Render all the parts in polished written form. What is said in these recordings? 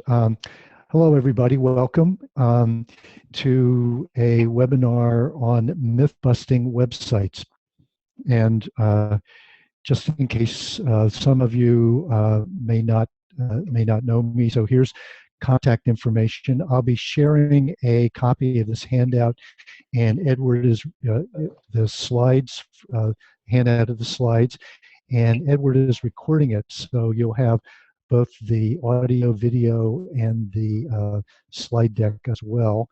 Um, Hello, everybody. Welcome to a webinar on myth-busting websites. And just in case some of you may not know me, so here's contact information. I'll be sharing a copy of this handout, and Edward is the slides, handout of the slides, and Edward is recording it, so you'll have both the audio, video, and the slide deck as well.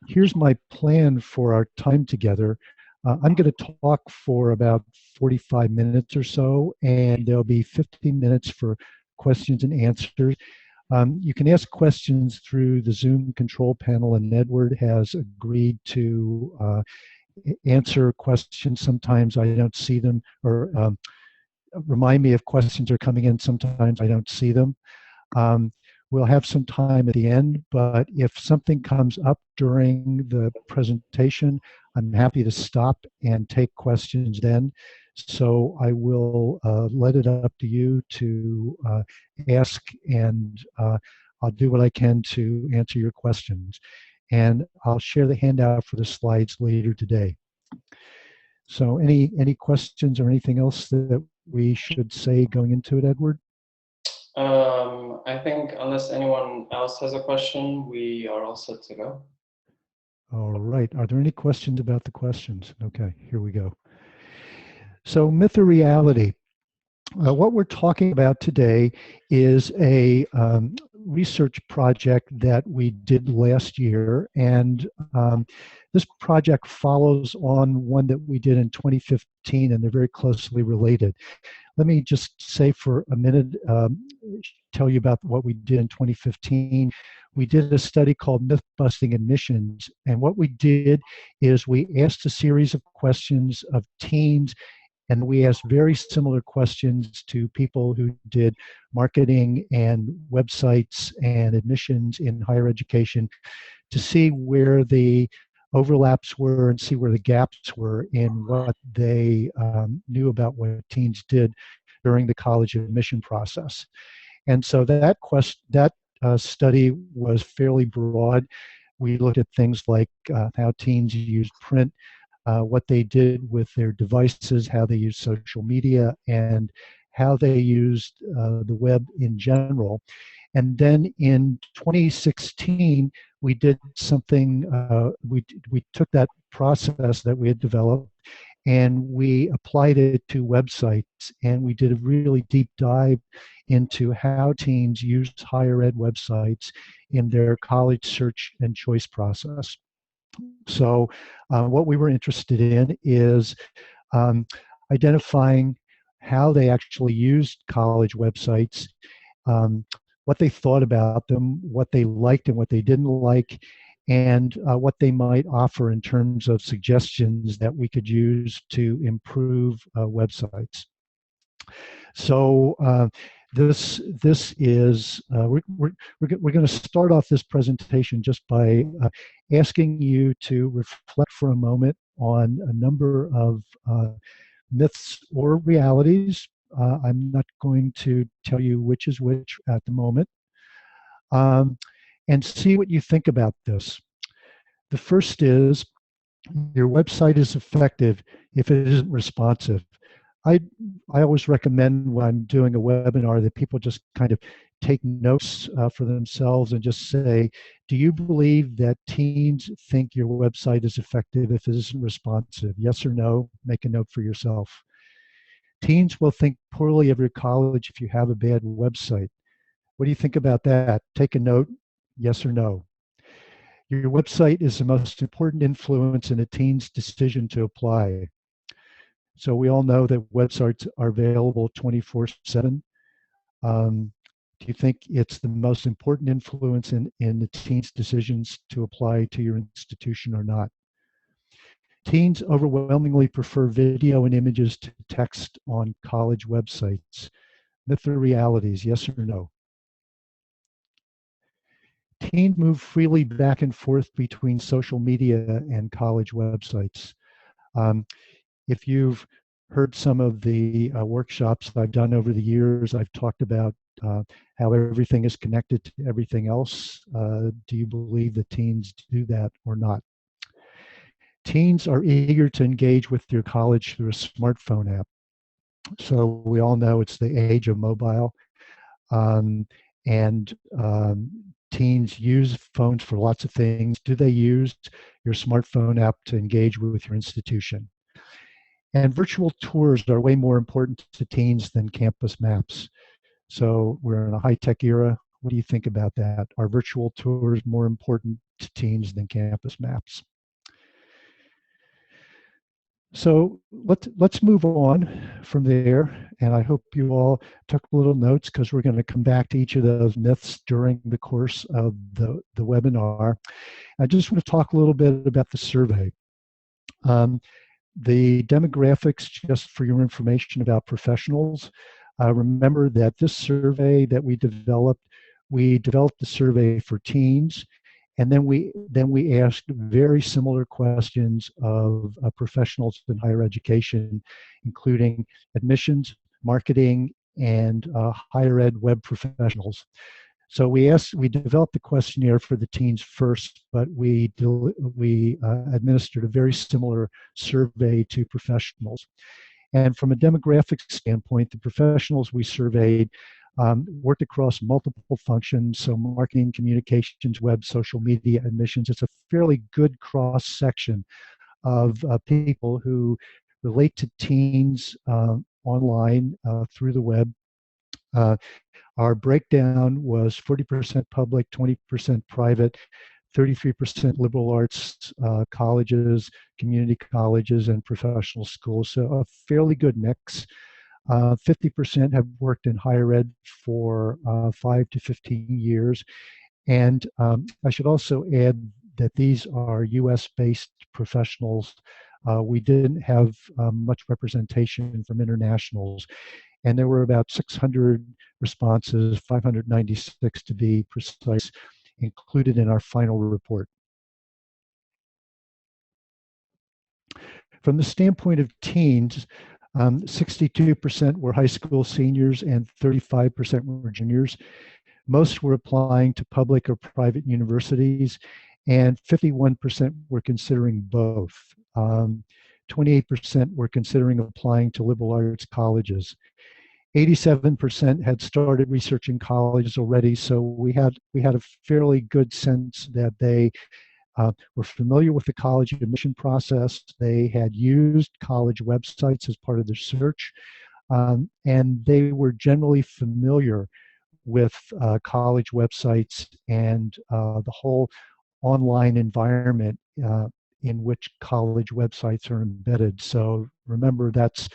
Here's my plan for our time together. I'm going to talk for about 45 minutes or so, and there'll be 15 minutes for questions and answers. You can ask questions through the Zoom control panel, and Edward has agreed to answer questions. Sometimes I don't see them, or remind me if questions are coming in. Sometimes I don't see them. We'll have some time at the end, but if something comes up during the presentation, I'm happy to stop and take questions then. So I will let it up to you to ask, and I'll do what I can to answer your questions. And I'll share the handout for the slides later today. So any questions or anything else that we should say going into it, Edward? I think unless anyone else has a question, we are all set to go. All right. Are there any questions about the questions? Okay, here we go. So myth or reality? What we're talking about today is a research project that we did last year, and this project follows on one that we did in 2015, and they're very closely related. Let me just say for a minute, tell you about what we did in 2015. We did a study called Myth-Busting Admissions, and what we did is we asked a series of questions of teens, and we asked very similar questions to people who did marketing and websites and admissions in higher education to see where the overlaps were and see where the gaps were in what they knew about what teens did during the college admission process. And so that study was fairly broad. We looked at things like how teens used print, what they did with their devices, how they used social media, and how they used the web in general. And then in 2016, we did something, we took that process that we had developed and we applied it to websites, and we did a really deep dive into how teens used higher ed websites in their college search and choice process. So what we were interested in is identifying how they actually used college websites, what they thought about them, what they liked and what they didn't like, and what they might offer in terms of suggestions that we could use to improve websites. So this is we're going to start off this presentation just by asking you to reflect for a moment on a number of myths or realities. I'm not going to tell you which is which at the moment, and see what you think about this. The first is your website is effective if it isn't responsive. I always recommend when I'm doing a webinar that people just kind of take notes for themselves and just say, do you believe that teens think your website is effective if it isn't responsive? Yes or no? Make a note for yourself. Teens will think poorly of your college if you have a bad website. What do you think about that? Take a note, yes or no. Your website is the most important influence in a teen's decision to apply. So we all know that websites are available 24/7. Do you think it's the most important influence in the teen's decisions to apply to your institution or not? Teens overwhelmingly prefer video and images to text on college websites. Myth or realities, yes or no? Teens move freely back and forth between social media and college websites. If you've heard some of the workshops that I've done over the years, I've talked about how everything is connected to everything else? Do you believe that teens do that or not? Teens are eager to engage with their college through a smartphone app. So we all know it's the age of mobile, um, and teens use phones for lots of things. Do they use your smartphone app to engage with your institution? And virtual tours are way more important to teens than campus maps. So we're in a high-tech era. What do you think about that? Are virtual tours more important to teens than campus maps? So let's move on from there, and I hope you all took little notes because we're going to come back to each of those myths during the course of the webinar. I just want to talk a little bit about the survey. The demographics, just for your information about professionals, remember that this survey that we developed the survey for teens, and then we asked very similar questions of professionals in higher education, including admissions, marketing, and higher ed web professionals. So we developed the questionnaire for the teens first, but we administered a very similar survey to professionals. And from a demographic standpoint, the professionals we surveyed worked across multiple functions, so marketing, communications, web, social media, admissions. It's a fairly good cross-section of people who relate to teens online through the web. Our breakdown was 40% public, 20% private, 33% liberal arts colleges, community colleges, and professional schools. So a fairly good mix. 50% have worked in higher ed for 5 to 15 years. And I should also add that these are US-based professionals. We didn't have much representation from internationals. And there were about 600 responses, 596 to be precise, included in our final report. From the standpoint of teens, 62% were high school seniors and 35% were juniors. Most were applying to public or private universities, and 51% were considering both. 28% were considering applying to liberal arts colleges. 87% had started researching colleges already, so we had a fairly good sense that they were familiar with the college admission process. They had used college websites as part of their search, and they were generally familiar with college websites and the whole online environment in which college websites are embedded. So remember, that's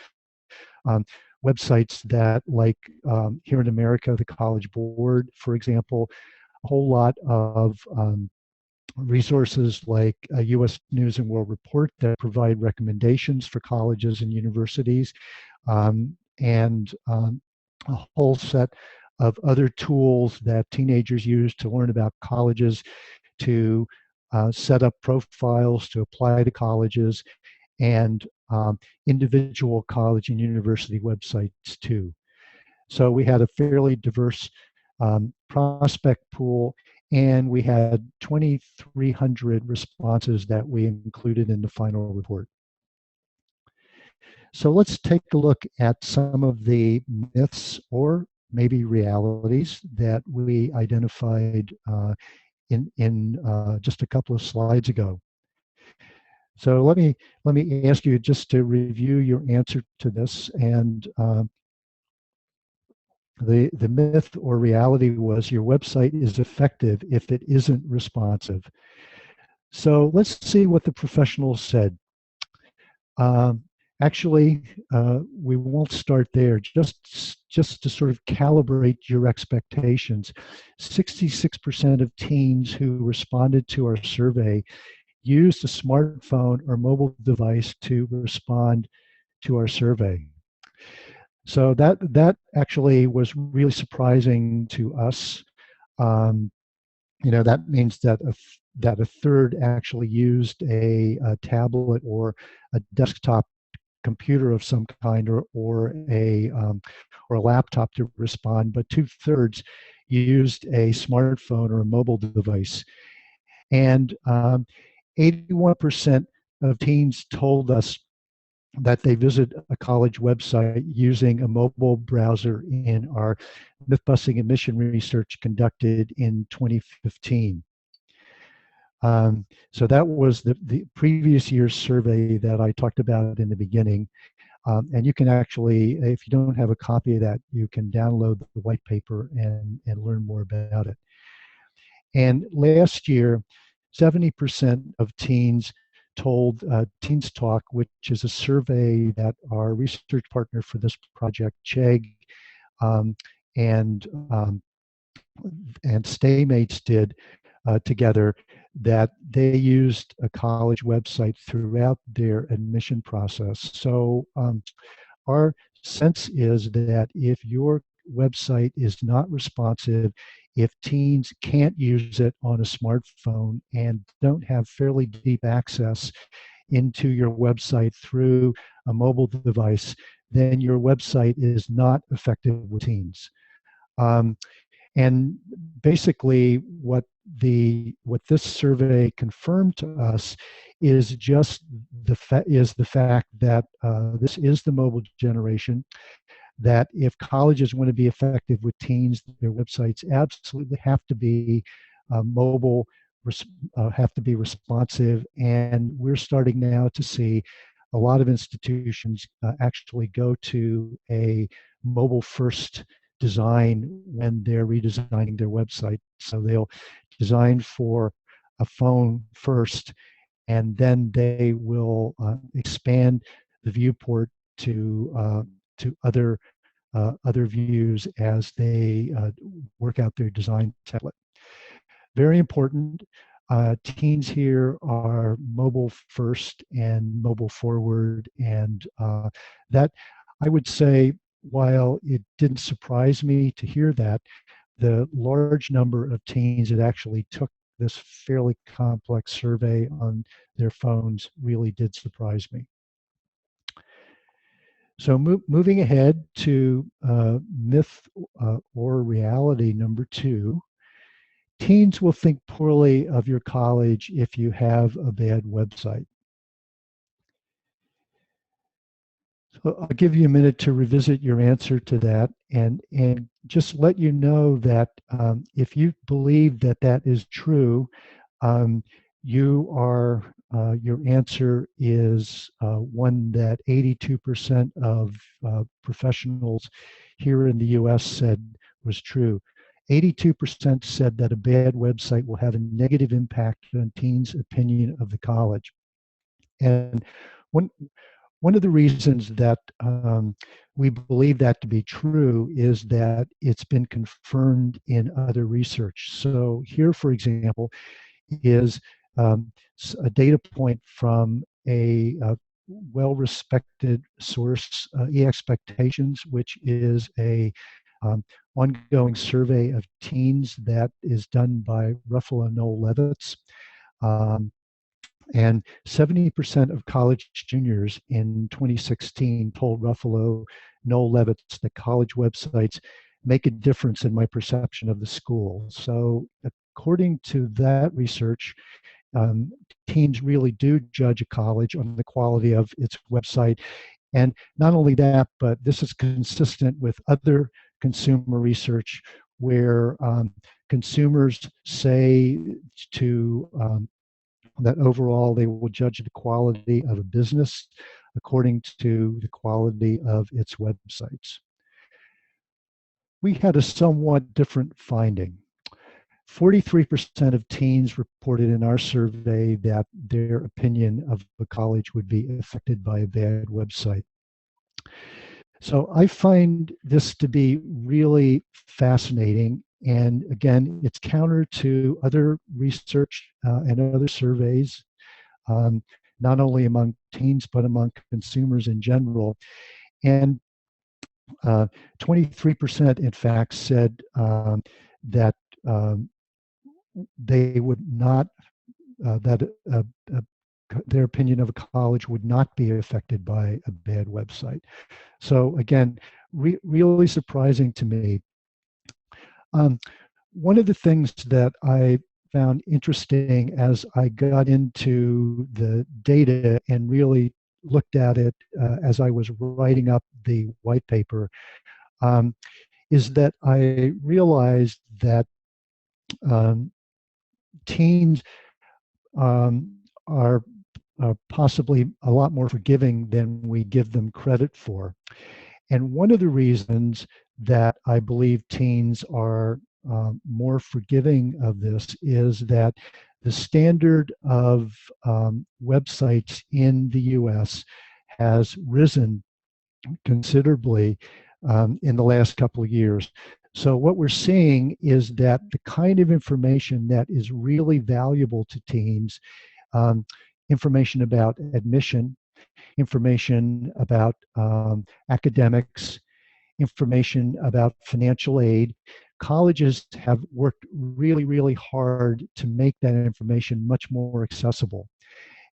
websites that, like here in America, the College Board, for example, a whole lot of resources like US News and World Report that provide recommendations for colleges and universities, and a whole set of other tools that teenagers use to learn about colleges, to set up profiles, to apply to colleges, and individual college and university websites too. So we had a fairly diverse prospect pool, and we had 2,300 responses that we included in the final report. So let's take a look at some of the myths or maybe realities that we identified in just a couple of slides ago. So let me ask you just to review your answer to this. And the myth or reality was your website is effective if it isn't responsive. So let's see what the professionals said. Actually, we won't start there. Just to sort of calibrate your expectations, 66% of teens who responded to our survey used a smartphone or mobile device to respond to our survey. So that actually was really surprising to us. You know, that means that a third actually used a tablet or a desktop computer of some kind, or a laptop to respond, but 2/3 used a smartphone or a mobile device. And 81% of teens told us that they visit a college website using a mobile browser in our Mythbusting admission research conducted in 2015. So that was the previous year's survey that I talked about in the beginning. And you can actually, if you don't have a copy of that, you can download the white paper and learn more about it. And last year, 70% of teens told Teens Talk, which is a survey that our research partner for this project, Chegg, um, and um, and Staymates did together, that they used a college website throughout their admission process. So our sense is that if your website is not responsive, if teens can't use it on a smartphone and don't have fairly deep access into your website through a mobile device, then your website is not effective with teens. Um, and basically, what this survey confirmed to us is just the fact that this is the mobile generation. That if colleges want to be effective with teens, their websites absolutely have to be mobile, have to be responsive, and we're starting now to see a lot of institutions actually go to a mobile first design when they're redesigning their website. So they'll design for a phone first, and then they will expand the viewport to other views as they work out their design template. Very important. Teens here are mobile first and mobile forward, and that, I would say, while it didn't surprise me to hear that, the large number of teens that actually took this fairly complex survey on their phones really did surprise me. So moving ahead to myth or reality number 2, teens will think poorly of your college if you have a bad website. So I'll give you a minute to revisit your answer to that, and just let you know that if you believe that that is true, your answer is one that 82% of professionals here in the US said was true. 82% said that a bad website will have a negative impact on teens' opinion of the college. And one, one of the reasons that we believe that to be true is that it's been confirmed in other research. So here, for example, is a data point from a well-respected source, eXpectations, which is a ongoing survey of teens that is done by Ruffalo Noel Levitz. And 70% of college juniors in 2016 told Ruffalo Noel Levitz that college websites make a difference in my perception of the school. So according to that research, teens really do judge a college on the quality of its website. And not only that, but this is consistent with other consumer research where consumers say that overall they will judge the quality of a business according to the quality of its websites. We had a somewhat different finding. 43% of teens reported in our survey that their opinion of a college would be affected by a bad website. So I find this to be really fascinating. And again, it's counter to other research and other surveys, not only among teens, but among consumers in general. And 23%, in fact, said that they would not, their opinion of a college would not be affected by a bad website. So again, really surprising to me. Um, One of the things that I found interesting as I got into the data and really looked at it as I was writing up the white paper um, is that I realized that um, teens um, are possibly a lot more forgiving than we give them credit for. And one of the reasons that I believe teens are more forgiving of this is that the standard of websites in the US has risen considerably in the last couple of years. So, what we're seeing is that the kind of information that is really valuable to teens, um, information about admission, information about academics, information about financial aid. Colleges have worked really, really hard to make that information much more accessible.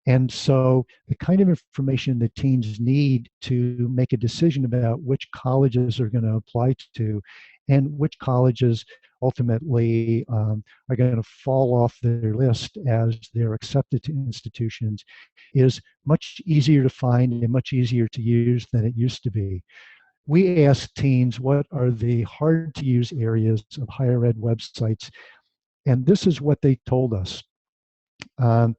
And so the kind of information that teens need to make a decision about which colleges are going to apply to and which colleges ultimately are going to fall off their list as they're accepted to institutions is much easier to find and much easier to use than it used to be. We asked teens what are the hard to use areas of higher ed websites, and this is what they told us. Um,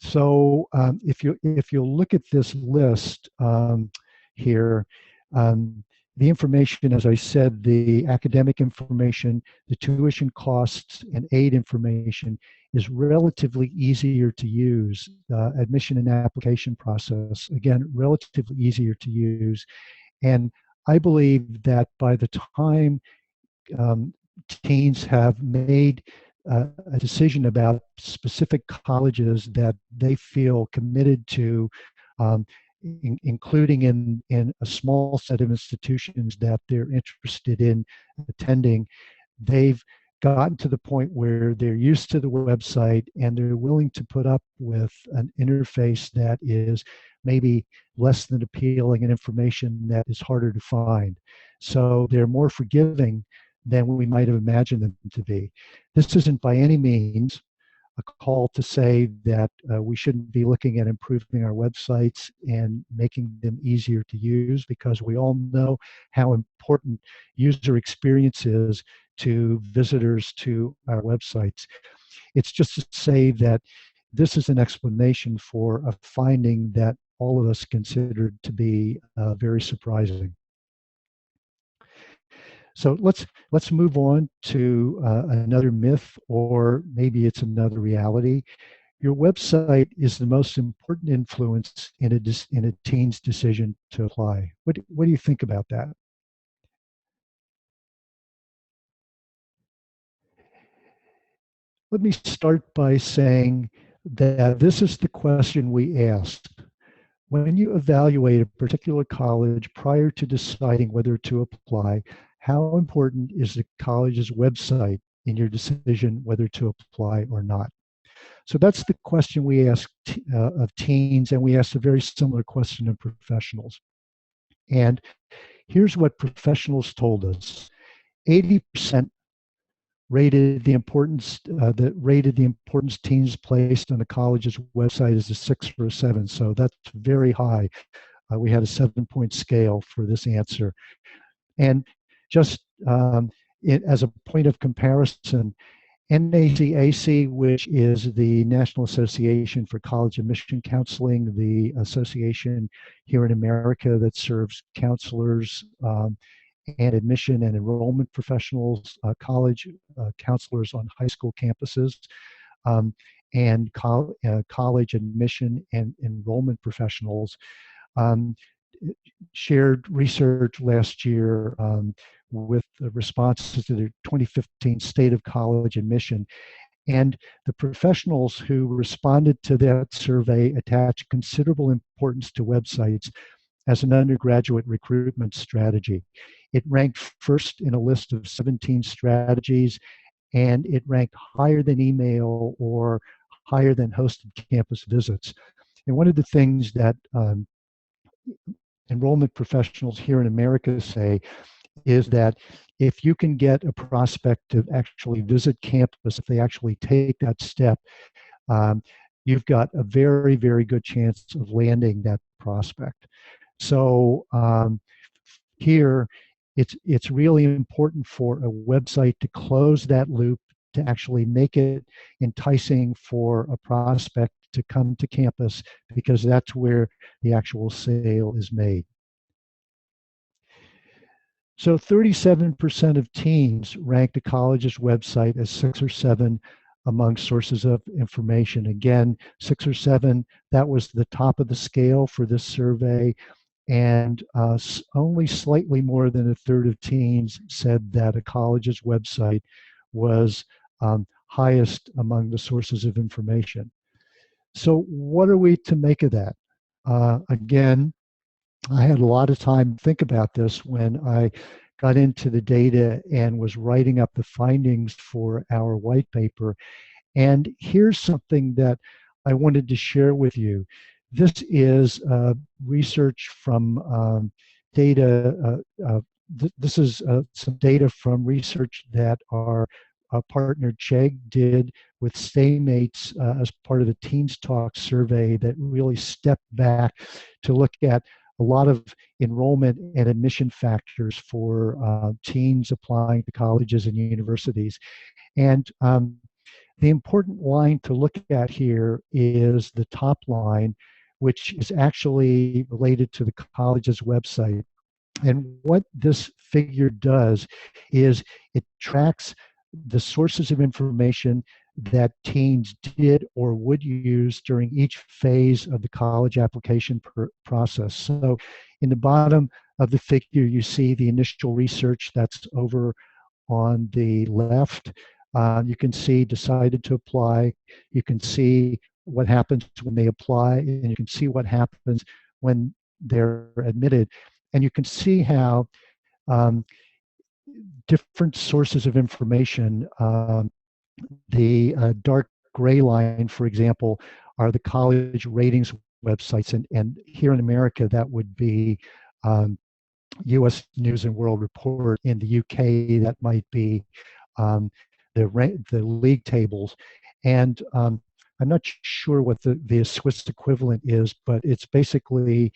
if you look at this list here, the information, as I said, the academic information, the tuition costs, and aid information is relatively easier to use. Admission and application process, again, relatively easier to use. And I believe that by the time um, teens have made a decision about specific colleges that they feel committed to, including in a small set of institutions that they're interested in attending, they've gotten to the point where they're used to the website and they're willing to put up with an interface that is maybe less than appealing and information that is harder to find. So they're more forgiving than we might have imagined them to be. This isn't by any means a call to say that we shouldn't be looking at improving our websites and making them easier to use, because we all know how important user experience is to visitors to our websites. It's just to say that this is an explanation for a finding that all of us considered to be very surprising. So let's move on to another myth, or maybe it's another reality. Your website is the most important influence in a teen's decision to apply. What do you think about that? Let me start by saying that this is the question we asked. When you evaluate a particular college prior to deciding whether to apply, how important is the college's website in your decision whether to apply or not? So that's the question we ask of teens, and we asked a very similar question of professionals. And here's what professionals told us: 80% rated the importance teens placed on a college's website as a 6 or a 7. So that's very high. We had a 7-point scale for this answer. And just as a point of comparison, NACAC, which is the National Association for College Admission Counseling, the association here in America that serves counselors and admission and enrollment professionals, college counselors on high school campuses, um, and college admission and enrollment professionals, um, shared research last year with the responses to the 2015 State of College Admission. And the professionals who responded to that survey attached considerable importance to websites as an undergraduate recruitment strategy. It ranked first in a list of 17 strategies, and it ranked higher than email or higher than hosted campus visits. And one of the things that enrollment professionals here in America say is that if you can get a prospect to actually visit campus, if they actually take that step, um, you've got a very, very good chance of landing that prospect. So here, it's really important for a website to close that loop, to actually make it enticing for a prospect to come to campus, because that's where the actual sale is made. So 37% of teens ranked a college's website as 6 or 7 among sources of information. Again, 6 or 7, that was the top of the scale for this survey. And only slightly more than a third of teens said that a college's website was highest among the sources of information. So what are we to make of that? Again, I had a lot of time to think about this when I got into the data and was writing up the findings for our white paper. And here's something that I wanted to share with you. This is research from data. This is some data from research that our partner Chegg did with Staymates as part of the Teens Talk survey that really stepped back to look at a lot of enrollment and admission factors for teens applying to colleges and universities. And the important line to look at here is the top line, which is actually related to the college's website. And what this figure does is it tracks the sources of information that teens did or would use during each phase of the college application process. So in the bottom of the figure, you see the initial research that's over on the left. You can see decided to apply. You can see what happens when they apply, and you can see what happens when they're admitted. And you can see how um, different sources of information, the dark gray line, for example, are the college ratings websites. And here in America, that would be US News and World Report. In the UK, that might be um, the league tables. And I'm not sure what the Swiss equivalent is, but it's basically,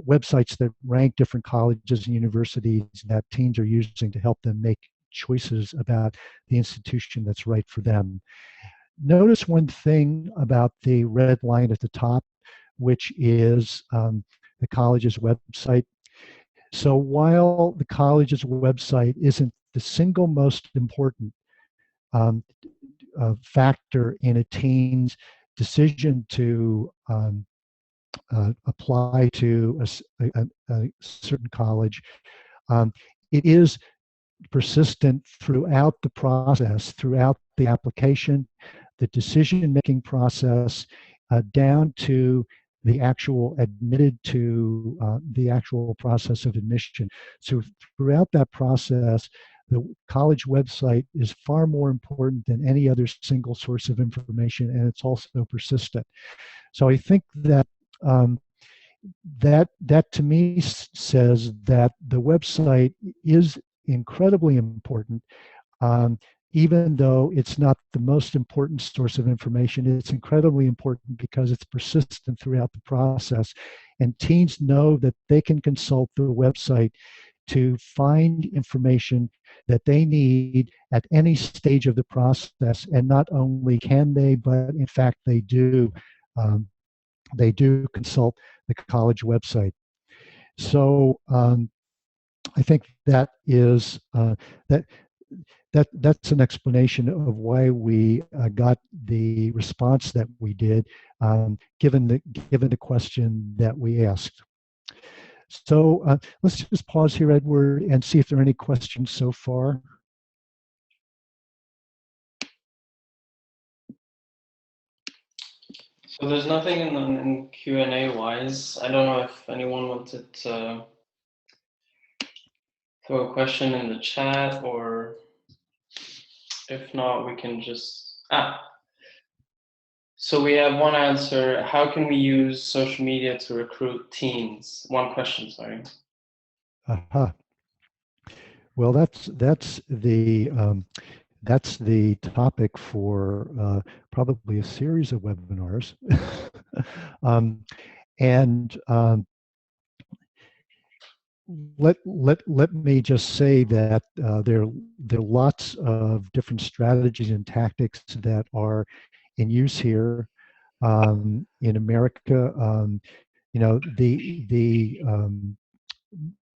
websites that rank different colleges and universities that teens are using to help them make choices about the institution that's right for them. Notice one thing about the red line at the top, which is the college's website. So while the college's website isn't the single most important um, factor in a teen's decision to apply to a certain college, it is persistent throughout the process, throughout the application, the decision-making process, down to the actual admitted to the actual process of admission. So throughout that process, the college website is far more important than any other single source of information, and it's also persistent. So I think that that to me says that the website is incredibly important. Um, Even though it's not the most important source of information, it's incredibly important because it's persistent throughout the process. And teens know that they can consult the website to find information that they need at any stage of the process. And not only can they, but in fact they do. They do consult the college website. So I think that is that that's an explanation of why we got the response that we did, given the question that we asked. So let's just pause here, Edward, and see if there are any questions so far. So there's nothing in Q&A wise. I don't know if anyone wanted to throw a question in the chat, or if not, we can just so we have one answer. How can we use social media to recruit teens? One question, sorry. Uh-huh. Well, that's the topic for probably a series of webinars. um, and let me just say that there are lots of different strategies and tactics that are in use here in America. The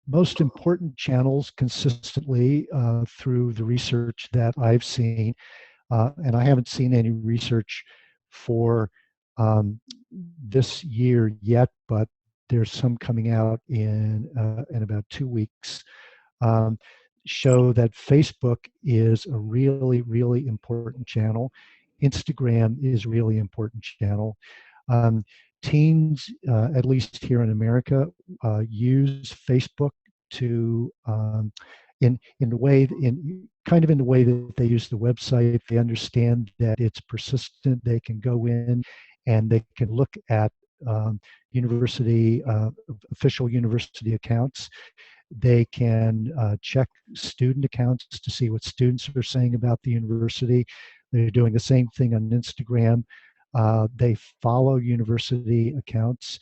most important channels consistently through the research that I've seen, and I haven't seen any research for um, this year yet, but there's some coming out in about 2 weeks. Um, show that Facebook is a really, really important channel. Instagram is a really important channel. Um, Teens, at least here in America, use Facebook to in the way in kind of in the way that they use the website. They understand that it's persistent. They can go in and they can look at university official university accounts. They can check student accounts to see what students are saying about the university. They're doing the same thing on Instagram. They follow university accounts.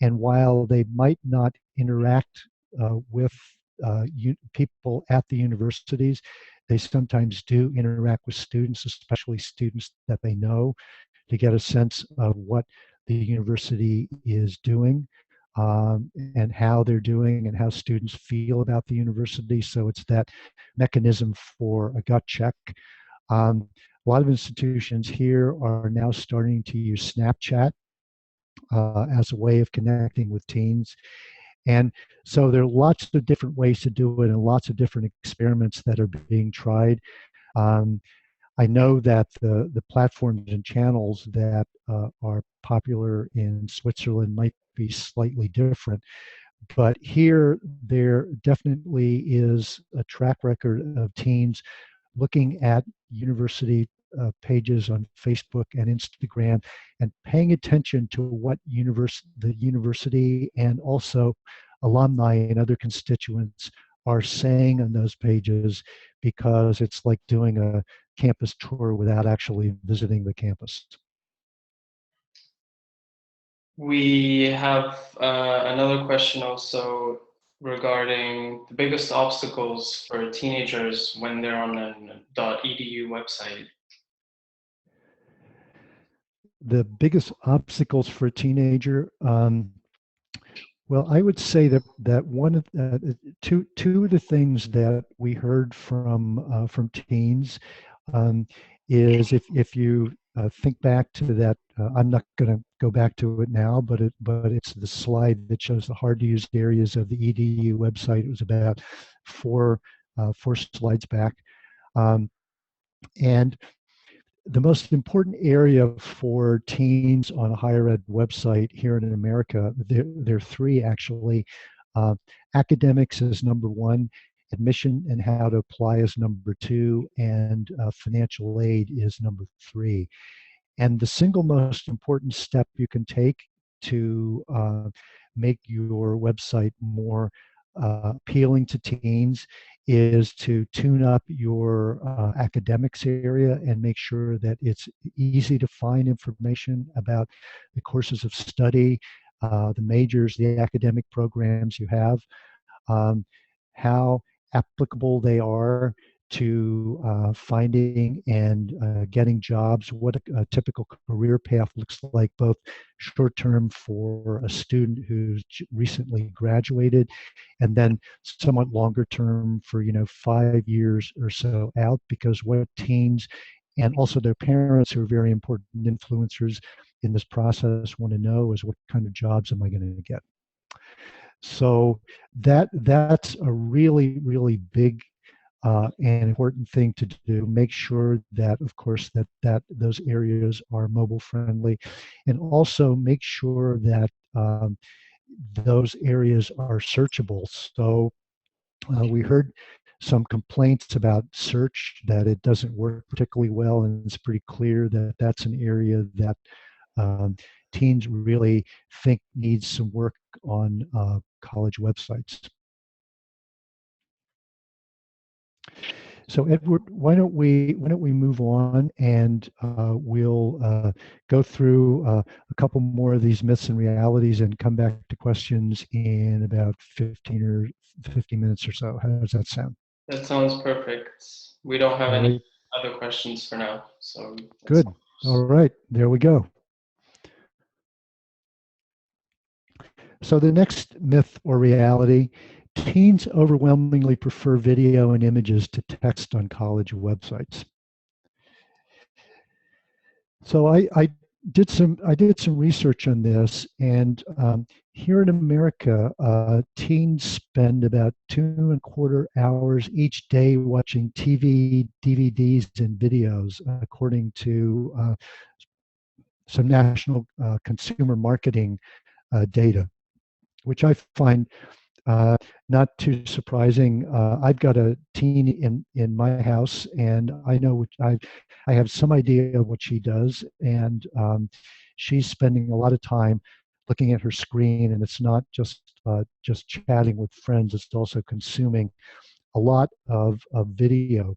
And while they might not interact with people at the universities, they sometimes do interact with students, especially students that they know, to get a sense of what the university is doing and how they're doing and how students feel about the university. So it's that mechanism for a gut check. A lot of institutions here are now starting to use Snapchat as a way of connecting with teens. And so there are lots of different ways to do it and lots of different experiments that are being tried. Um, I know that the platforms and channels that are popular in Switzerland might be slightly different, but here there definitely is a track record of teens looking at university pages on Facebook and Instagram and paying attention to what the university and also alumni and other constituents are saying on those pages, because it's like doing a campus tour without actually visiting the campus. We have another question also regarding the biggest obstacles for teenagers when they're on an .edu website. The biggest obstacles for a teenager, well, I would say that one of two of the things that we heard from teens is if you think back to that. I'm not going to go back to it now, but it's the slide that shows the hard to use areas of the EDU website. It was about four slides back, um, and the most important area for teens on a higher ed website here in America, there are three actually. Uh, Academics is number one, admission and how to apply is number two, and financial aid is number three. And the single most important step you can take to make your website more appealing to teens is to tune up your academics area and make sure that it's easy to find information about the courses of study, the majors, the academic programs you have, um, how applicable they are to finding and getting jobs, what a typical career path looks like, both short term for a student who's recently graduated, and then somewhat longer term for 5 years or so out. Because what teens and also their parents, who are very important influencers in this process, want to know is, what kind of jobs am I going to get? So that's a really, really big and important thing to do. Make sure that, of course, that those areas are mobile friendly, and also make sure that those areas are searchable. So we heard some complaints about search, that it doesn't work particularly well, and it's pretty clear that that's an area that um, teens really think needs some work on college websites. So Edward, why don't we move on, and we'll go through a couple more of these myths and realities and come back to questions in about 15 minutes or so. How does that sound? That sounds perfect. We don't have All any right, other questions for now, so that good. All sounds. right, there we go. So the next myth or reality, teens overwhelmingly prefer video and images to text on college websites. So I did some research on this, and here in America, teens spend about 2.25 hours each day watching TV, DVDs, and videos, according to some national consumer marketing data, which I find not too surprising. I've got a teen in my house, and I know I have some idea of what she does, and she's spending a lot of time looking at her screen, and it's not just chatting with friends. It's also consuming a lot of video,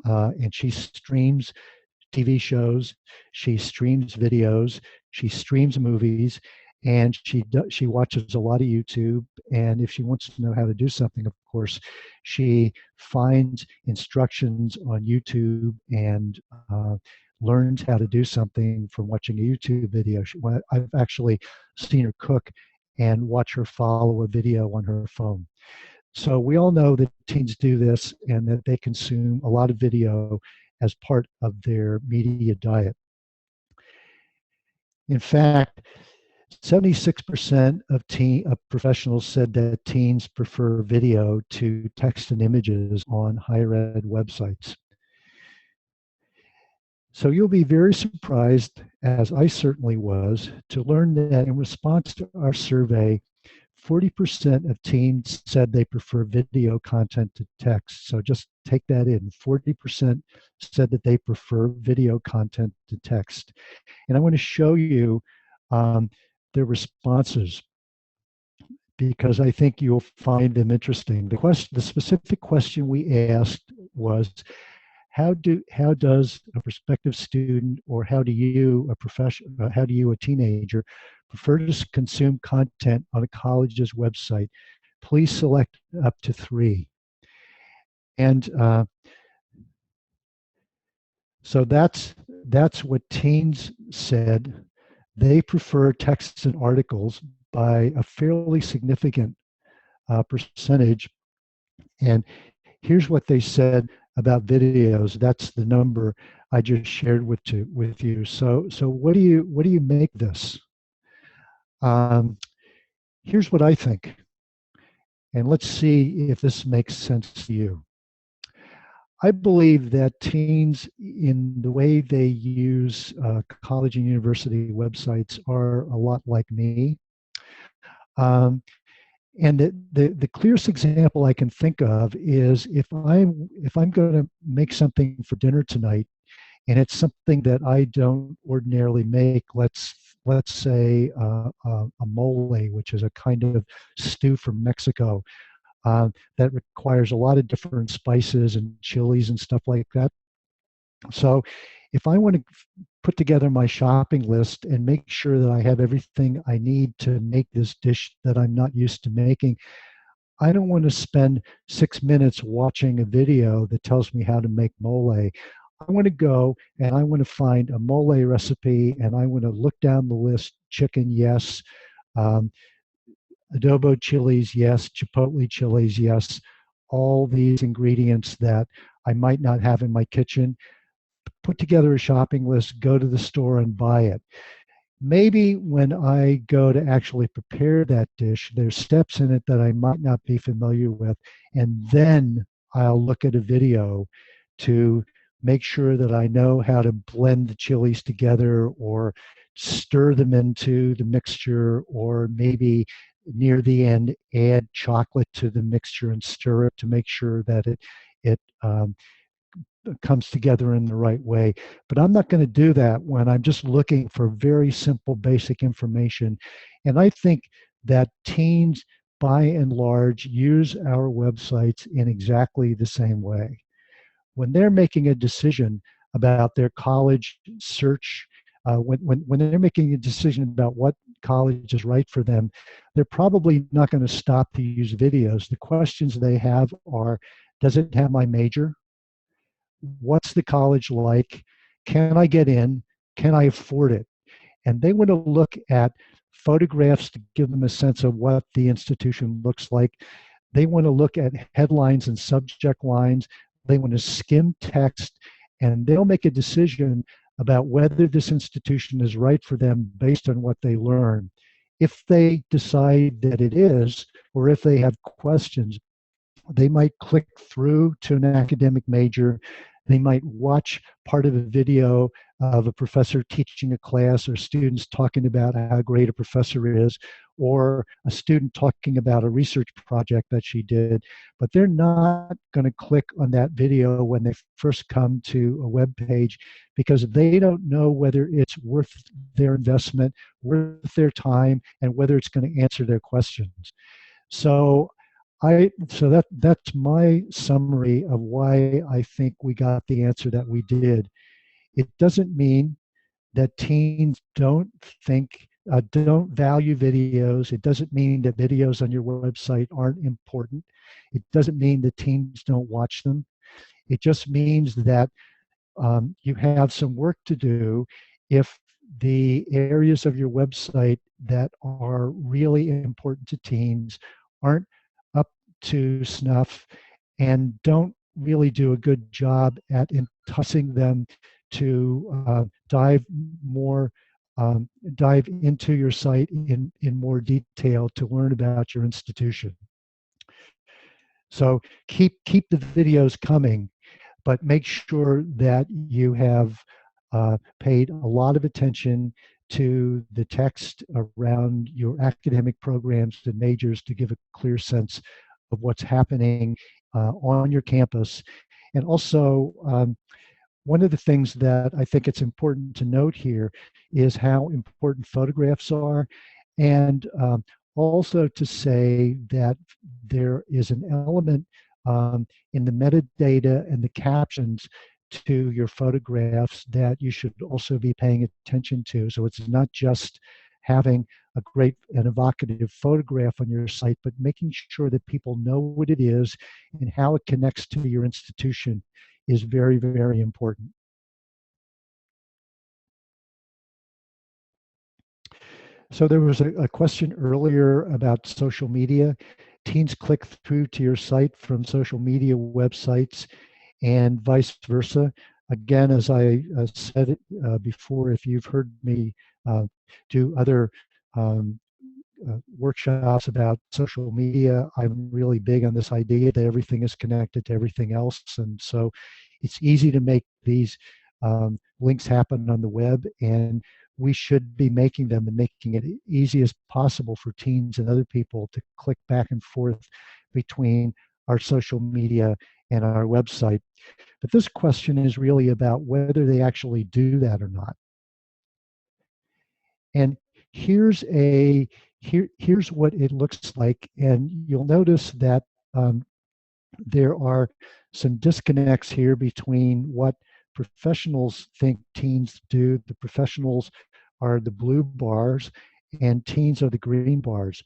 and she streams TV shows, she streams videos, she streams movies, and she watches a lot of YouTube. And if she wants to know how to do something, of course, she finds instructions on YouTube and learns how to do something from watching a YouTube video. I've actually seen her cook and watch her follow a video on her phone. So we all know that teens do this and that they consume a lot of video as part of their media diet. In fact, 76% of professionals said that teens prefer video to text and images on higher ed websites. So you'll be very surprised, as I certainly was, to learn that in response to our survey, 40% of teens said they prefer video content to text. So just take that in. 40% said that they prefer video content to text. And I want to show you um, their responses, because I think you'll find them interesting. The specific question we asked was, how does a prospective student, or how do you, a teenager, prefer to consume content on a college's website? Please select up to 3. And so that's what teens said. They prefer texts and articles by a fairly significant percentage. And here's what they said about videos. That's the number I just shared with you. So what do you make this? Um, Here's what I think, and let's see if this makes sense to you. I believe that teens, in the way they use college and university websites, are a lot like me. Um, and the clearest example I can think of is if I'm going to make something for dinner tonight, and it's something that I don't ordinarily make. Let's say a mole, which is a kind of stew from Mexico, that requires a lot of different spices and chilies and stuff like that. So if I want to put together my shopping list and make sure that I have everything I need to make this dish that I'm not used to making, I don't want to spend 6 minutes watching a video that tells me how to make mole. I want to go and I want to find a mole recipe, and I want to look down the list: chicken, yes; um, adobo chilies, yes; chipotle chilies, yes. All these ingredients that I might not have in my kitchen. Put together a shopping list, go to the store and buy it. Maybe when I go to actually prepare that dish, there's steps in it that I might not be familiar with, and then I'll look at a video to make sure that I know how to blend the chilies together, or stir them into the mixture, or maybe near the end add chocolate to the mixture and stir it to make sure that it comes together in the right way. But I'm not going to do that when I'm just looking for very simple, basic information. And I think that teens, by and large, use our websites in exactly the same way. when they're making a decision about their college search, when they're making a decision about what college is right for them, they're probably not going to stop to use videos. The questions they have are, does it have my major? What's the college like? Can I get in? Can I afford it? And they want to look at photographs to give them a sense of what the institution looks like. They want to look at headlines and subject lines. They want to skim text, and they'll make a decision about whether this institution is right for them based on what they learn. If they decide that it is, or if they have questions, they might click through to an academic major. They might watch part of a video of a professor teaching a class, or students talking about how great a professor is, or a student talking about a research project that she did. But they're not going to click on that video when they first come to a web page, because they don't know whether it's worth their investment, worth their time, and whether it's going to answer their questions. So that's my summary of why I think we got the answer that we did. It doesn't mean that teens don't value videos. It doesn't mean that videos on your website aren't important. It doesn't mean that teens don't watch them. It just means that you have some work to do if the areas of your website that are really important to teens aren't up to snuff and don't really do a good job at enticing them to dive into your site in more detail to learn about your institution. So keep the videos coming, but make sure that you have paid a lot of attention to the text around your academic programs and majors to give a clear sense of what's happening on your campus. And also, one of the things that I think it's important to note here is how important photographs are, and also to say that there is an element in the metadata and the captions to your photographs that you should also be paying attention to. So it's not just having a great and evocative photograph on your site, but making sure that people know what it is and how it connects to your institution is very, very important. So there was a question earlier about social media. Teens click through to your site from social media websites and vice versa. Again, as I said before, if you've heard me uh, do other um, workshops about social media, I'm really big on this idea that everything is connected to everything else. And so it's easy to make these links happen on the web, and we should be making them and making it easy as possible for teens and other people to click back and forth between our social media and our website. But this question is really about whether they actually do that or not. And here's here's what it looks like, and you'll notice that um, there are some disconnects here between what professionals think teens do. The professionals are the blue bars, and teens are the green bars.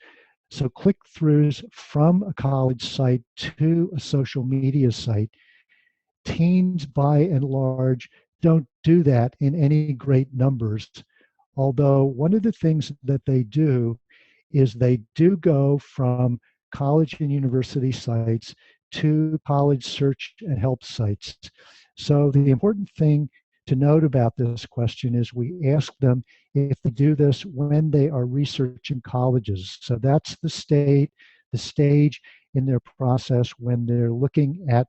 So click-throughs from a college site to a social media site, teens by and large don't do that in any great numbers. Although one of the things that they do is they do go from college and university sites to college search and help sites. So the important thing to note about this question is we ask them if they do this when they are researching colleges. So that's the stage in their process when they're looking at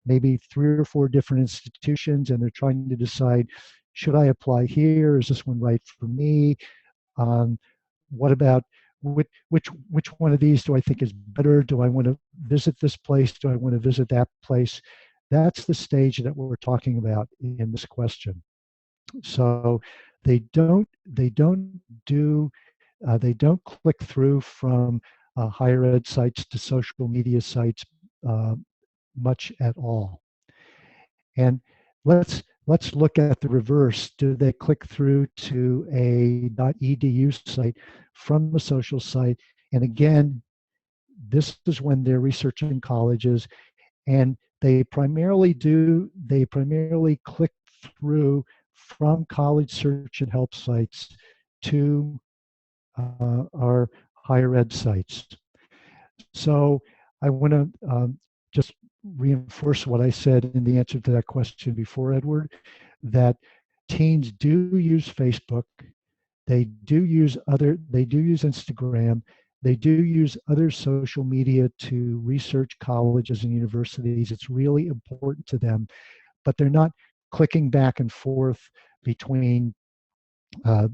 maybe 3 or 4 different institutions and they're trying to decide, should I apply here? Is this one right for me? What about which one of these do I think is better? Do I want to visit this place? Do I want to visit that place? That's the stage that we're talking about in this question. So they don't click through from higher ed sites to social media sites much at all. And let's look at the reverse. Do they click through to a .edu site from a social site? And again, this is when they're researching colleges, and they primarily click through from college search and help sites to our higher ed sites. So I want to just reinforce what I said in the answer to that question before, Edward, that teens do use Facebook, they do use Instagram, they do use other social media to research colleges and universities. It's really important to them, but they're not clicking back and forth between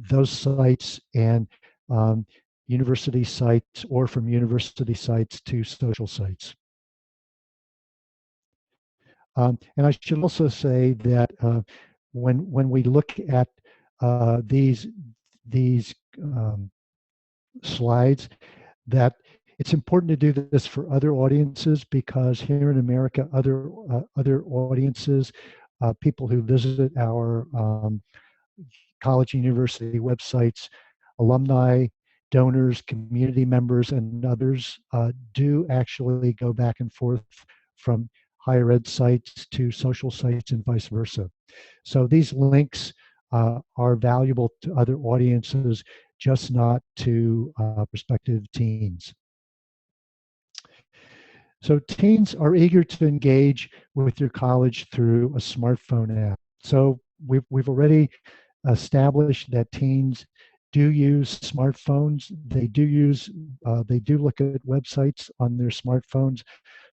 those sites and um, university sites, or from university sites to social sites. And I should also say that when we look at these slides, that it's important to do this for other audiences, because here in America, other audiences, people who visit our college and university websites, alumni, donors, community members, and others do actually go back and forth from higher ed sites to social sites and vice versa. So these links are valuable to other audiences, just not to prospective teens. So teens are eager to engage with your college through a smartphone app. So we've already established that teens do use smartphones. They do look at websites on their smartphones.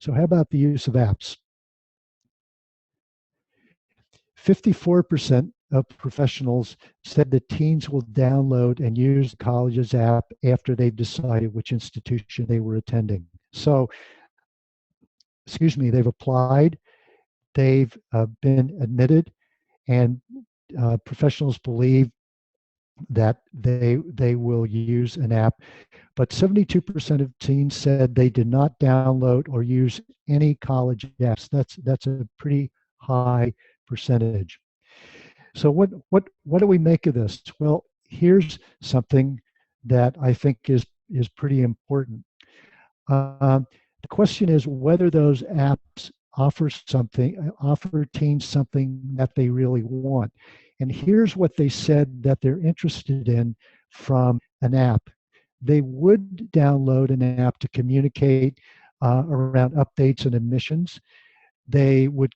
So how about the use of apps? 54% of professionals said that teens will download and use the college's app after they've decided which institution they were attending. So, excuse me, they've applied, they've been admitted, and professionals believe that they will use an app. But 72% of teens said they did not download or use any college apps. That's a pretty high percentage. So what do we make of this? Well, here's something that I think is pretty important. The question is whether those apps offer teens something that they really want. And here's what they said that they're interested in from an app. They would download an app to communicate around updates and admissions. They would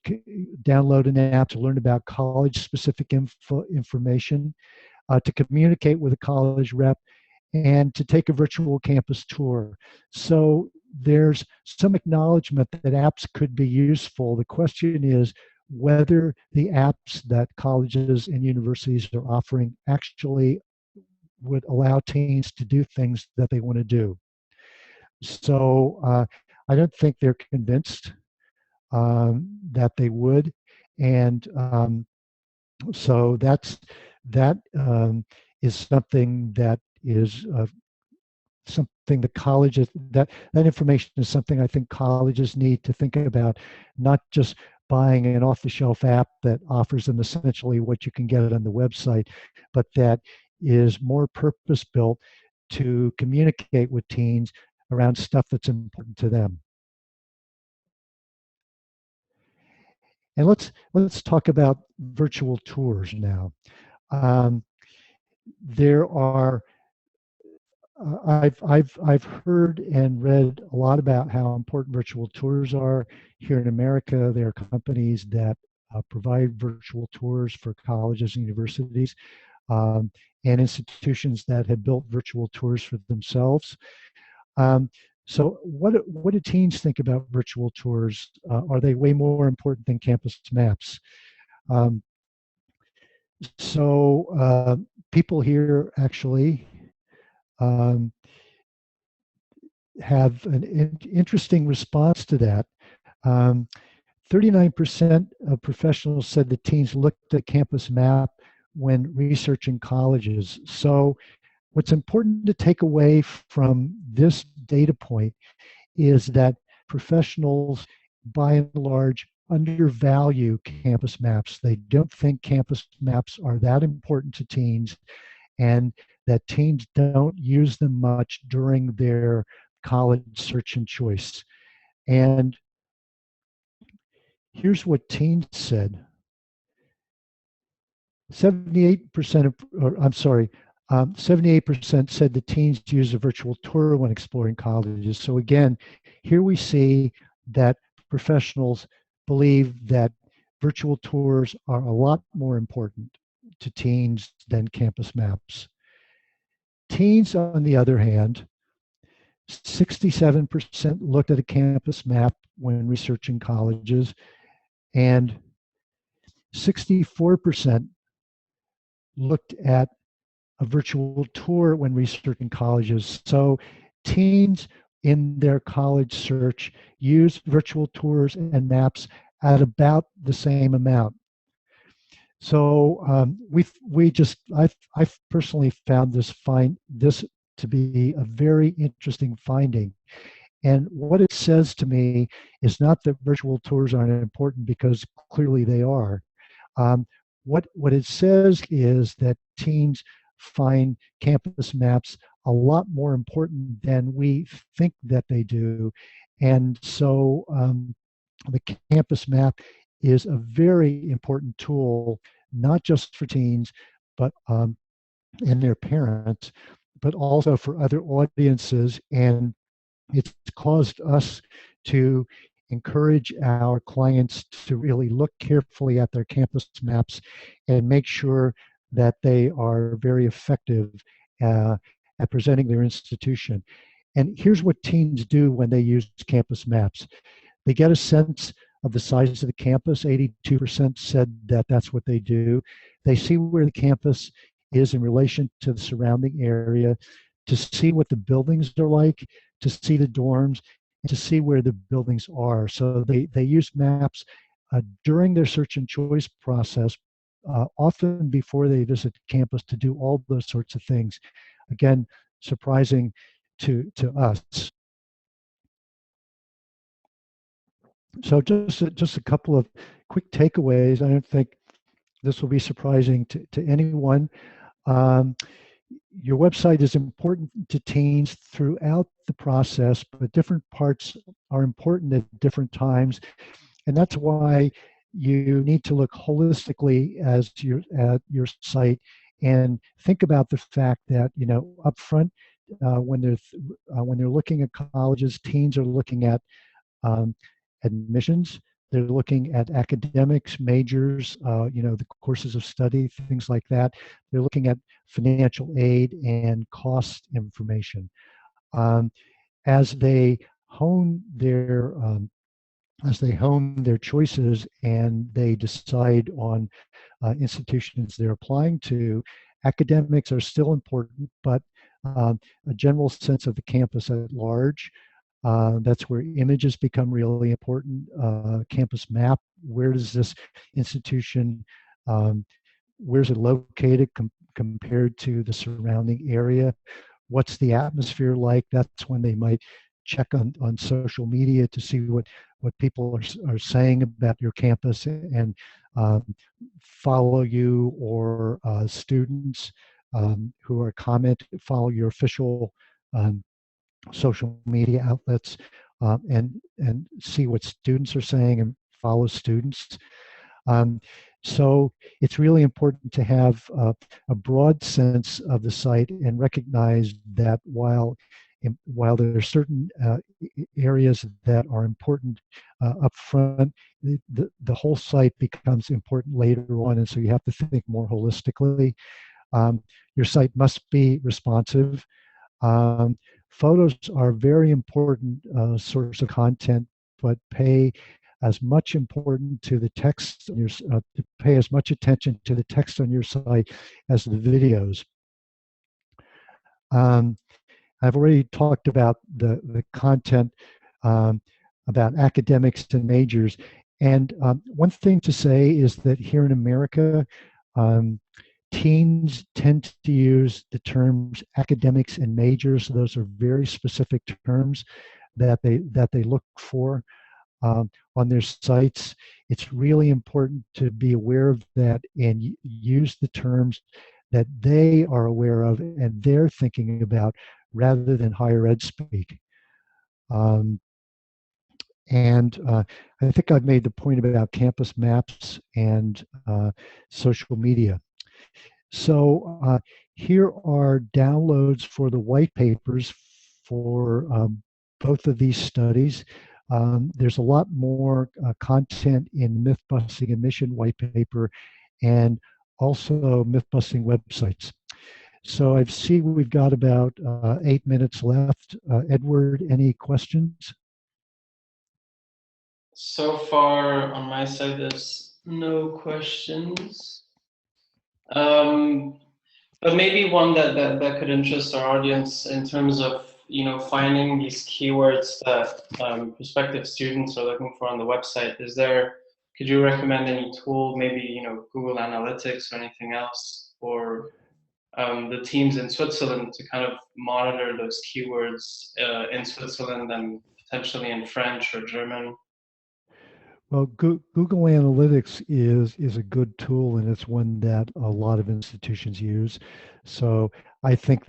download an app to learn about college-specific information, to communicate with a college rep, and to take a virtual campus tour. So there's some acknowledgement that apps could be useful. The question is whether the apps that colleges and universities are offering actually would allow teens to do things that they want to do. So I don't think they're convinced that they would. And so that is something that is something the colleges, that information is something I think colleges need to think about, not just buying an off-the-shelf app that offers them essentially what you can get on the website, but that is more purpose-built to communicate with teens around stuff that's important to them. And let's talk about virtual tours now. There are I've heard and read a lot about how important virtual tours are here in America. There are companies that provide virtual tours for colleges and universities, and institutions that have built virtual tours for themselves. So what do teens think about virtual tours? Are they way more important than campus maps? People here actually have an interesting response to that. 39% of professionals said that teens looked at campus map when researching colleges. So what's important to take away from this data point is that professionals, by and large, undervalue campus maps. They don't think campus maps are that important to teens, and that teens don't use them much during their college search and choice. And here's what teens said. 78% of, or I'm sorry, 78% said the teens use a virtual tour when exploring colleges. So again, here we see that professionals believe that virtual tours are a lot more important to teens than campus maps. Teens, on the other hand, 67% looked at a campus map when researching colleges, and 64% looked at a virtual tour when researching colleges. So teens in their college search use virtual tours and maps at about the same amount. So I've personally found this to be a very interesting finding. And what it says to me is not that virtual tours aren't important, because clearly they are. Um, what it says is that teens find campus maps a lot more important than we think that they do. And so the campus map is a very important tool, not just for teens, but and their parents, but also for other audiences. And it's caused us to encourage our clients to really look carefully at their campus maps and make sure that they are very effective uh, at presenting their institution. And here's what teens do when they use campus maps. They get a sense of the size of the campus. 82% said that that's what they do. They see where the campus is in relation to the surrounding area, to see what the buildings are like, to see the dorms, and to see where the buildings are. So they use maps during their search and choice process, often before they visit campus, to do all those sorts of things. Again, surprising to us. So just a couple of quick takeaways. I don't think this will be surprising to anyone. Um, your website is important to teens throughout the process, but different parts are important at different times. And that's why you need to look holistically at your site and think about the fact that, you know, up front, when they're looking at colleges, teens are looking at um, admissions. They're looking at academics, majors, you know, the courses of study, things like that. They're looking at financial aid and cost information. Um, as they hone their choices and they decide on institutions they're applying to, academics are still important, but a general sense of the campus at large. That's where images become really important. Campus map, where does this institution, where's it located compared to the surrounding area? What's the atmosphere like? That's when they might check on social media to see what people are saying about your campus, and um, follow you, or students who are follow your official social media outlets, and see what students are saying and follow students. Um, so it's really important to have a broad sense of the site and recognize that while there are certain areas that are important up front, the whole site becomes important later on, and so you have to think more holistically. Your site must be responsive. Um, Photos are a very important source of content, but pay as much important to the text on your to pay as much attention to the text on your site as the videos. Um, I've already talked about the content um, about academics and majors, and one thing to say is that here in America, um, teens tend to use the terms academics and majors. Those are very specific terms that they look for. on their sites. It's really important to be aware of that and use the terms that they are aware of and they're thinking about rather than higher ed speak. Um, and I think I've made the point about campus maps and social media. So here are downloads for the white papers for both of these studies. There's a lot more content in Mythbusting and Mission white paper and also Mythbusting websites. So I see we've got about 8 minutes left. Edward, any questions? So far on my side, there's no questions. But maybe one that could interest our audience in terms of, finding these keywords that prospective students are looking for on the website. Could you recommend any tool, maybe, Google Analytics or anything else, or the teams in Switzerland to kind of monitor those keywords in Switzerland and potentially in French or German? Well, Google Analytics is a good tool, and it's one that a lot of institutions use. So I think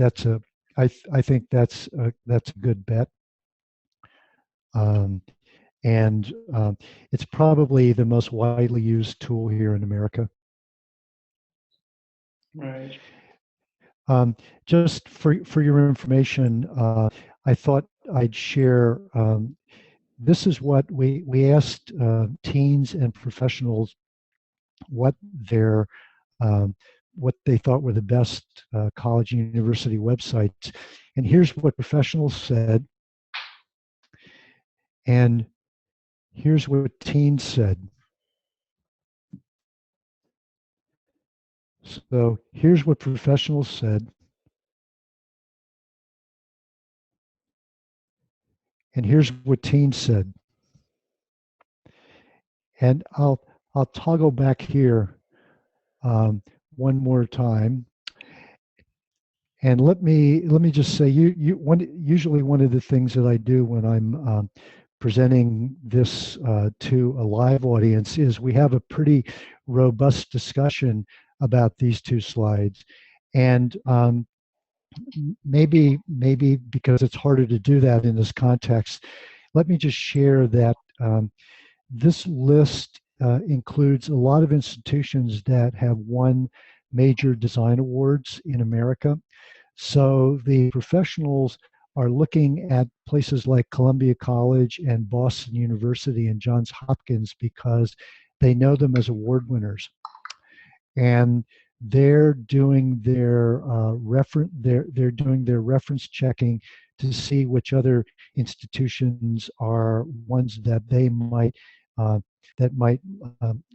I think that's a good bet. Um, and it's probably the most widely used tool here in America. Right. Just for your information, I thought I'd share. This is what we asked teens and professionals what their what they thought were the best college and university websites, and here's what professionals said, and here's what teens said. So here's what professionals said, and here's what teens said. And I'll toggle back here one more time. And let me just say, usually one of the things that I do when I'm presenting this to a live audience is we have a pretty robust discussion about these two slides, and maybe because it's harder to do that in this context, let me just share that this list includes a lot of institutions that have won major design awards in America. So the professionals are looking at places like Columbia College and Boston University and Johns Hopkins because they know them as award winners. And they're doing their they're doing their reference checking to see which other institutions are ones that they might uh,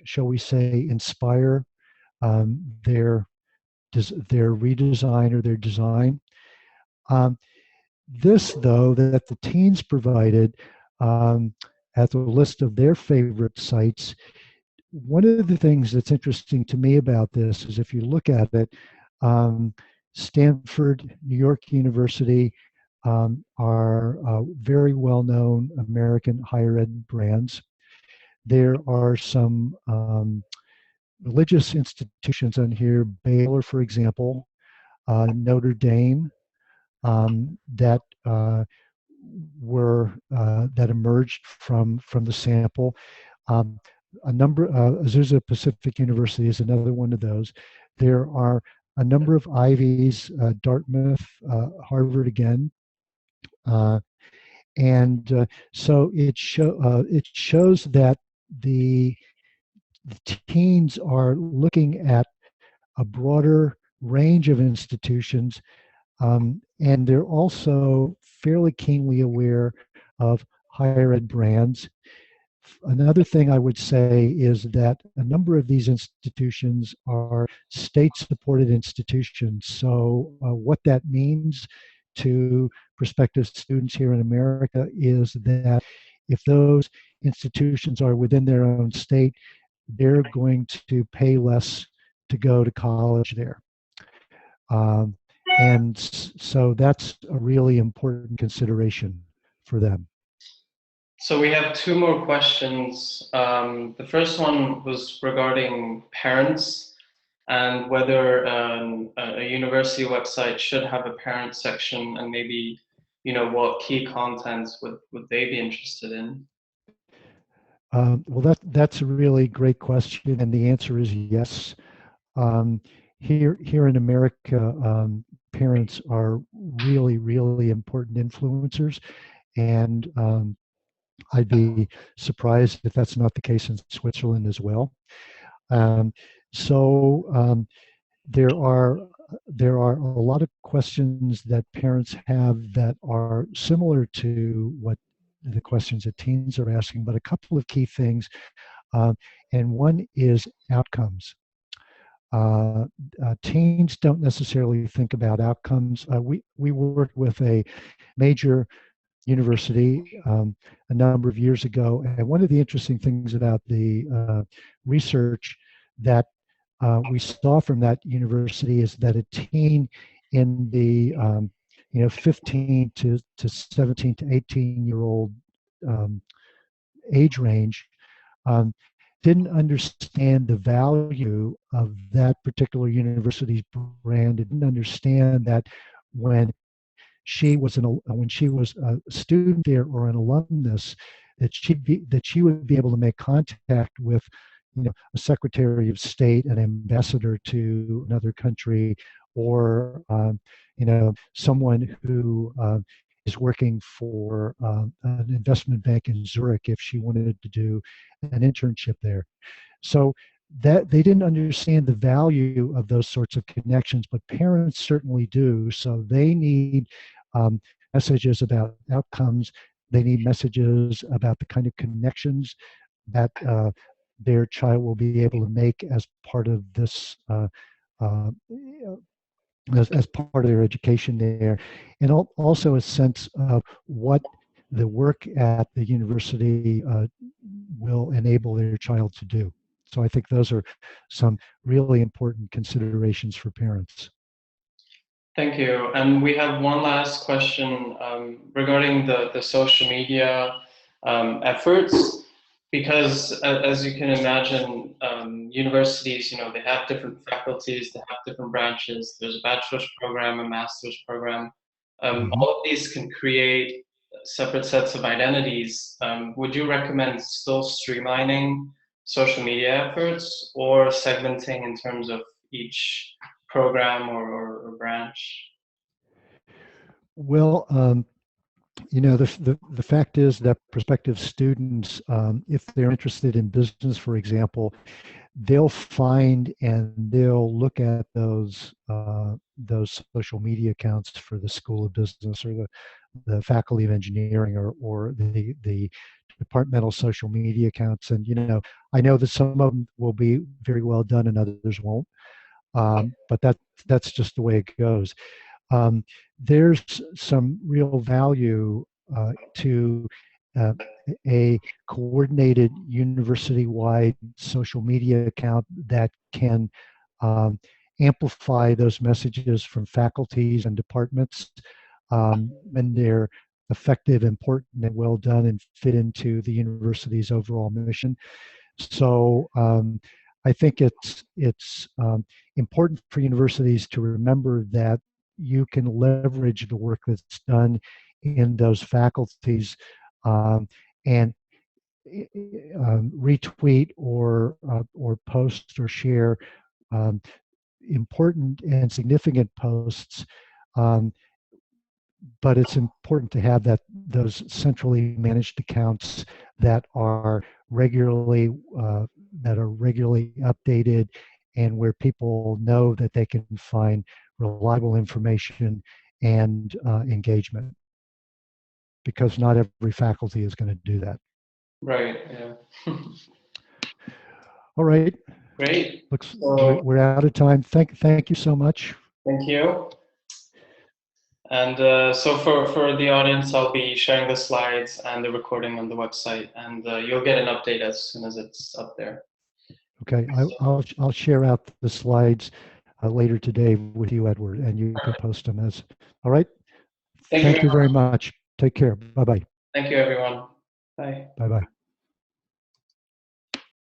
shall we say, inspire their redesign or their design. This, though, that the teens provided at the list of their favorite sites, one of the things that's interesting to me about this is if you look at it, Stanford, New York University are very well-known American higher ed brands. There are some religious institutions on here, Baylor, for example, Notre Dame, that that emerged from the sample. A number, Azusa Pacific University is another one of those. There are a number of Ivies, Dartmouth, Harvard again, and so it shows that the teens are looking at a broader range of institutions, and they're also fairly keenly aware of higher ed brands. Another thing I would say is that a number of these institutions are state-supported institutions. So what that means to prospective students here in America is that if those institutions are within their own state, they're going to pay less to go to college there. And so that's a really important consideration for them. So we have two more questions. The first one was regarding parents and whether a university website should have a parent section, and maybe, what key contents would they be interested in? Well, that's a really great question, and the answer is yes. Um, here in America, parents are really, really important influencers, and I'd be surprised if that's not the case in Switzerland as well. Um, so there are there are a lot of questions that parents have that are similar to what the questions that teens are asking, but a couple of key things, and one is outcomes. Uh, Teens don't necessarily think about outcomes. We worked with a major university a number of years ago, and one of the interesting things about the research that we saw from that university is that a teen in the 15 to 17 to 18-year-old um, age range um, didn't understand the value of that particular university's brand. It didn't understand that when when she was a student there or an alumnus, that she would be able to make contact with, a secretary of state, an ambassador to another country, or someone who is working for an investment bank in Zurich if she wanted to do an internship there. So that they didn't understand the value of those sorts of connections, but parents certainly do. So they need um, messages about outcomes. They need messages about the kind of connections that their child will be able to make as part of this, uh, as part of their education there, and also a sense of what the work at the university will enable their child to do. So I think those are some really important considerations for parents. Thank you. And we have one last question regarding the social media efforts, because as you can imagine, universities, they have different faculties, they have different branches. There's a bachelor's program, a master's program. Mhm. All of these can create separate sets of identities. Would you recommend still streamlining social media efforts or segmenting in terms of each program or branch? Well, the fact is that prospective students, if they're interested in business, for example, they'll find and they'll look at those social media accounts for the School of Business or the Faculty of Engineering or the departmental social media accounts. And I know that some of them will be very well done and others won't. But that's just the way it goes. Um, there's some real value to uh, a coordinated university-wide social media account that can um, amplify those messages from faculties and departments when they're effective, important, and well done and fit into the university's overall mission. So I think it's important for universities to remember that you can leverage the work that's done in those faculties um, and retweet or post or share um, important and significant posts. Um, but it's important to have those centrally managed accounts that are regularly updated, and where people know that they can find reliable information and engagement, because not every faculty is going to do that. Right, yeah. All right, Great. looks So we're out of time. Thank you so much. thank you. And so for the audience, I'll be sharing the slides and the recording on the website, and you'll get an update as soon as it's up there. Okay, I'll share out the slides later today with you, Edward, and you can post them as. All right. Thank you very Thank you very much. much. Take care. Bye bye. Thank you, everyone. Bye. Bye-bye.